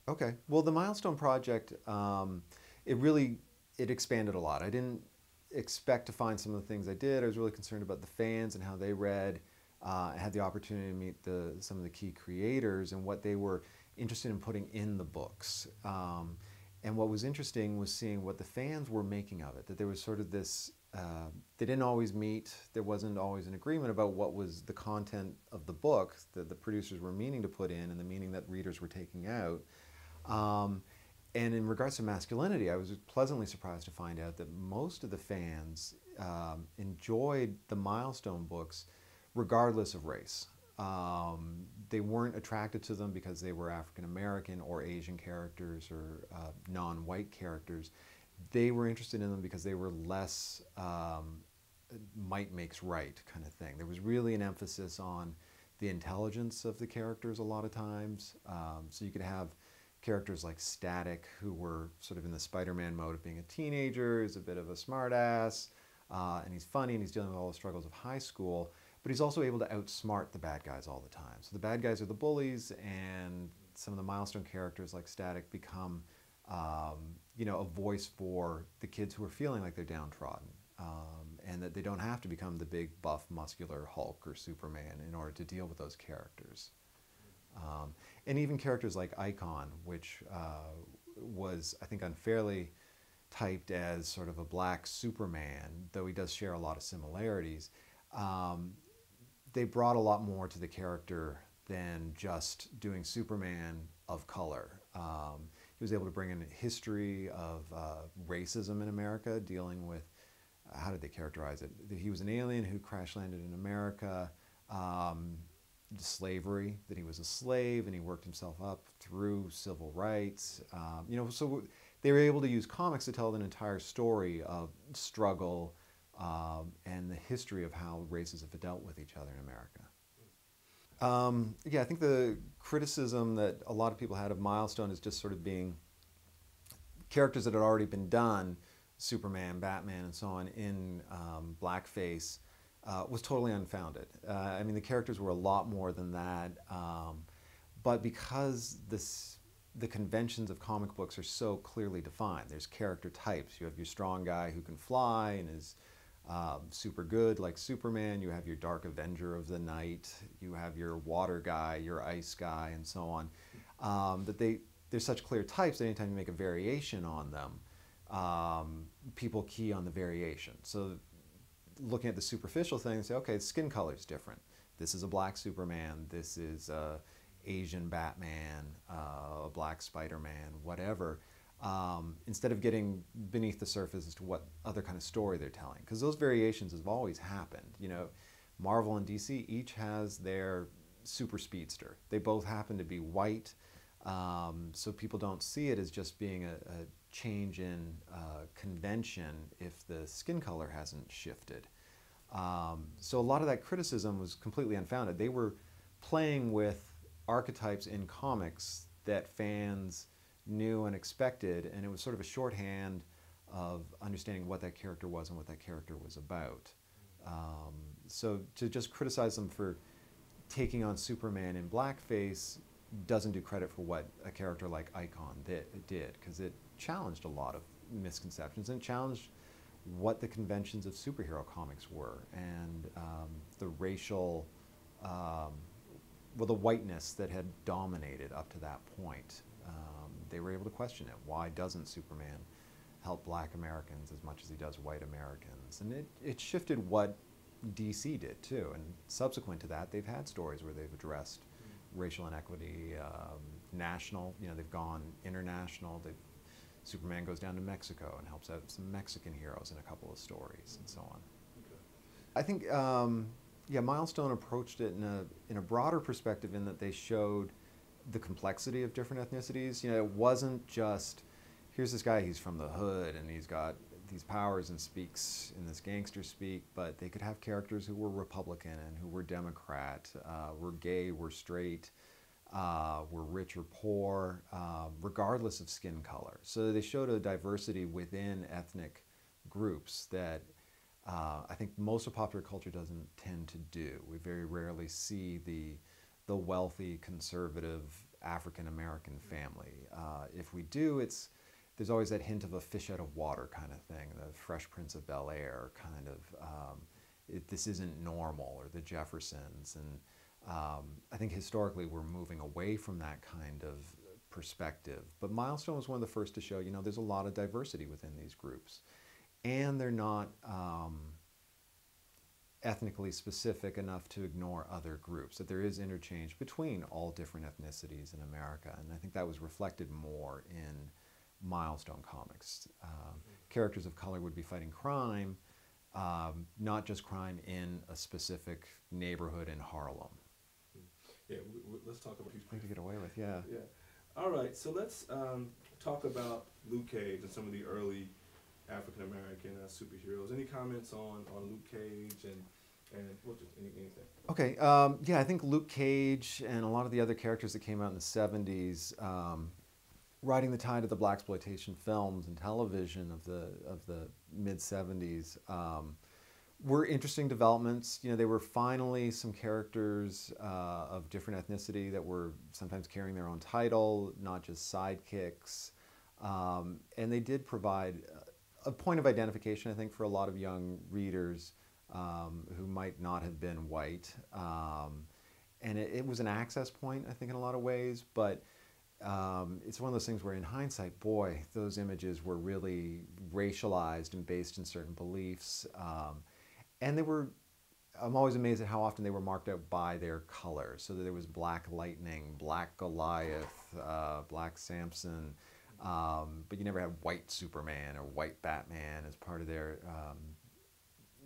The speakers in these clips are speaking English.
Okay. Well, the Milestone project, it really it expanded a lot. I didn't expect to find some of the things I did. I was really concerned about the fans and how they read. I had the opportunity to meet some of the key creators and what they were interested in putting in the books. And what was interesting was seeing what the fans were making of it. That there was sort of this. They didn't always meet. There wasn't always an agreement about what was the content of the book that the producers were meaning to put in and the meaning that readers were taking out. Um, and in regards to masculinity, I was pleasantly surprised to find out that most of the fans enjoyed the Milestone books regardless of race. They weren't attracted to them because they were African American or Asian characters or non-white characters. They were interested in them because they were less might makes right kind of thing. There was really an emphasis on the intelligence of the characters a lot of times. So you could have characters like Static, who were sort of in the Spider-Man mode of being a teenager, he's a bit of a smartass, and he's funny and he's dealing with all the struggles of high school, but he's also able to outsmart the bad guys all the time. So the bad guys are the bullies, and some of the Milestone characters like Static become, a voice for the kids who are feeling like they're downtrodden. And that they don't have to become the big, buff, muscular Hulk or Superman in order to deal with those characters. And even characters like Icon, which was, I think, unfairly typed as sort of a black Superman, though he does share a lot of similarities, they brought a lot more to the character than just doing Superman of color. He was able to bring in a history of racism in America, dealing with, how did they characterize it? That he was an alien who crash landed in America, slavery, that he was a slave and he worked himself up through civil rights. So they were able to use comics to tell an entire story of struggle and the history of how races have dealt with each other in America. I think the criticism that a lot of people had of Milestone is just sort of being characters that had already been done, Superman, Batman, and so on, in blackface, was totally unfounded. The characters were a lot more than that, but because the conventions of comic books are so clearly defined, there's character types. You have your strong guy who can fly and is super good like Superman. You have your dark Avenger of the night. You have your water guy, your ice guy, and so on. There's such clear types that anytime you make a variation on them, people key on the variation. So looking at the superficial thing, say, okay, skin color is different. This is a black Superman. This is a Asian Batman, a black Spider-Man, whatever. Instead of getting beneath the surface as to what other kind of story they're telling, because those variations have always happened. Marvel and DC each has their super speedster. They both happen to be white, so people don't see it as just being a change in convention if the skin color hasn't shifted. So a lot of that criticism was completely unfounded. They were playing with archetypes in comics that fans knew and expected, and it was sort of a shorthand of understanding what that character was and what that character was about. So to just criticize them for taking on Superman in blackface doesn't do credit for what a character like Icon did, because it challenged a lot of misconceptions and challenged what the conventions of superhero comics were, and the racial, the whiteness that had dominated up to that point. They were able to question it. Why doesn't Superman help black Americans as much as he does white Americans? And it shifted what DC did too. And subsequent to that, they've had stories where they've addressed racial inequity, national, they've gone international. Superman goes down to Mexico and helps out some Mexican heroes in a couple of stories and so on. Okay. I think, Milestone approached it in a broader perspective, in that they showed the complexity of different ethnicities. It wasn't just, here's this guy, he's from the hood and he's got these powers and speaks in this gangster speak, but they could have characters who were Republican and who were Democrat, were gay, were straight, were rich or poor, regardless of skin color. So they showed a diversity within ethnic groups that I think most of popular culture doesn't tend to do. We very rarely see the wealthy, conservative African American family. If we do, there's always that hint of a fish out of water kind of thing, the Fresh Prince of Bel-Air kind of, this isn't normal, or the Jeffersons. And I think historically we're moving away from that kind of perspective. But Milestone was one of the first to show, there's a lot of diversity within these groups. And they're not ethnically specific enough to ignore other groups, that there is interchange between all different ethnicities in America. And I think that was reflected more in Milestone comics. Characters of color would be fighting crime, not just crime in a specific neighborhood in Harlem. Yeah, let's talk about Thing to get away with, yeah. Yeah. All right, so let's talk about Luke Cage and some of the early African American superheroes. Any comments on Luke Cage and anything? Okay, yeah, I think Luke Cage and a lot of the other characters that came out in the 70s, riding the tide of the blaxploitation films and television of the mid 70s, were interesting developments. They were finally some characters of different ethnicity that were sometimes carrying their own title, not just sidekicks, and they did provide a point of identification, I think, for a lot of young readers who might not have been white. And it was an access point, I think, in a lot of ways, but it's one of those things where in hindsight, boy, those images were really racialized and based in certain beliefs. And I'm always amazed at how often they were marked out by their color. So that there was Black Lightning, Black Goliath, Black Samson, but you never had White Superman or White Batman as part of their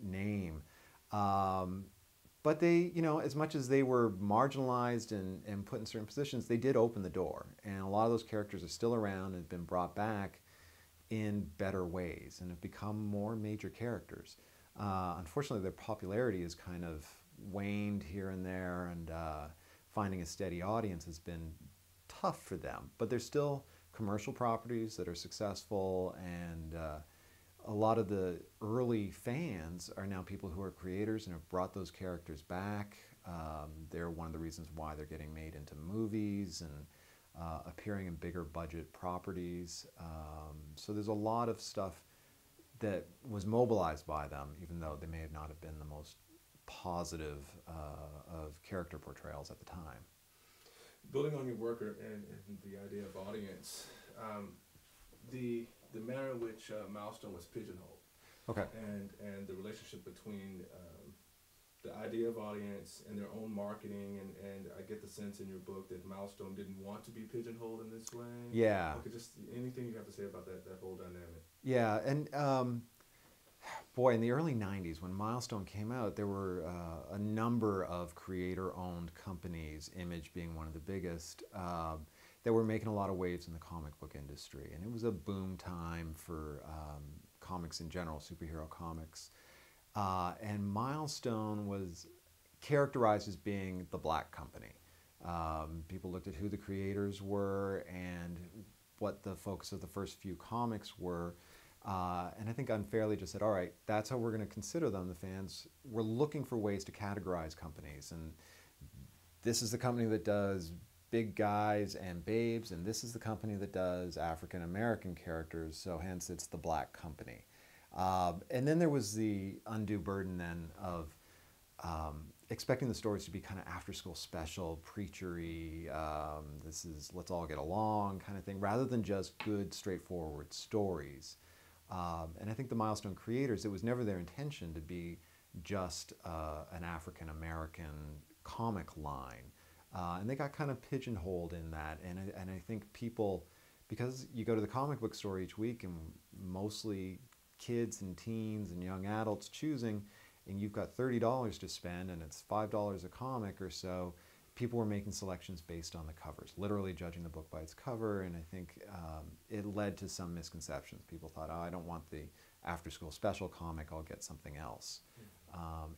name. But they, as much as they were marginalized and put in certain positions, they did open the door. And a lot of those characters are still around and have been brought back in better ways and have become more major characters. Unfortunately, their popularity has kind of waned here and there, and finding a steady audience has been tough for them. But they're still commercial properties that are successful, and a lot of the early fans are now people who are creators and have brought those characters back. They're one of the reasons why they're getting made into movies and appearing in bigger budget properties. So there's a lot of stuff that was mobilized by them, even though they may not have been the most positive of character portrayals at the time. Building on your work and the idea of audience, the manner in which Milestone was pigeonholed, okay, and the relationship between the idea of audience and their own marketing, and I get the sense in your book that Milestone didn't want to be pigeonholed in this way. Yeah. Okay, just anything you have to say about that whole dynamic. Yeah, and boy, in the early 90s, when Milestone came out, there were a number of creator-owned companies, Image being one of the biggest, that were making a lot of waves in the comic book industry. And it was a boom time for comics in general, superhero comics. And Milestone was characterized as being the black company. People looked at who the creators were and what the focus of the first few comics were. And I think unfairly just said, all right, that's how we're going to consider them, the fans. We're looking for ways to categorize companies. And this is the company that does big guys and babes, and this is the company that does African American characters, so hence it's the black company. And then there was the undue burden then of expecting the stories to be kind of after-school special, preachery, this is let's all get along kind of thing, rather than just good, straightforward stories. And I think the Milestone creators, it was never their intention to be just an African American comic line. And they got kind of pigeonholed in that. And I think people, because you go to the comic book store each week and mostly kids and teens and young adults choosing, and you've got $30 to spend and it's $5 a comic or so, people were making selections based on the covers, literally judging the book by its cover. And I think it led to some misconceptions. People thought, oh, I don't want the after-school special comic, I'll get something else.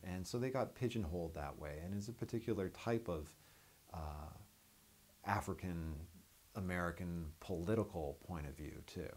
And so they got pigeonholed that way. And it's a particular type of African American political point of view too.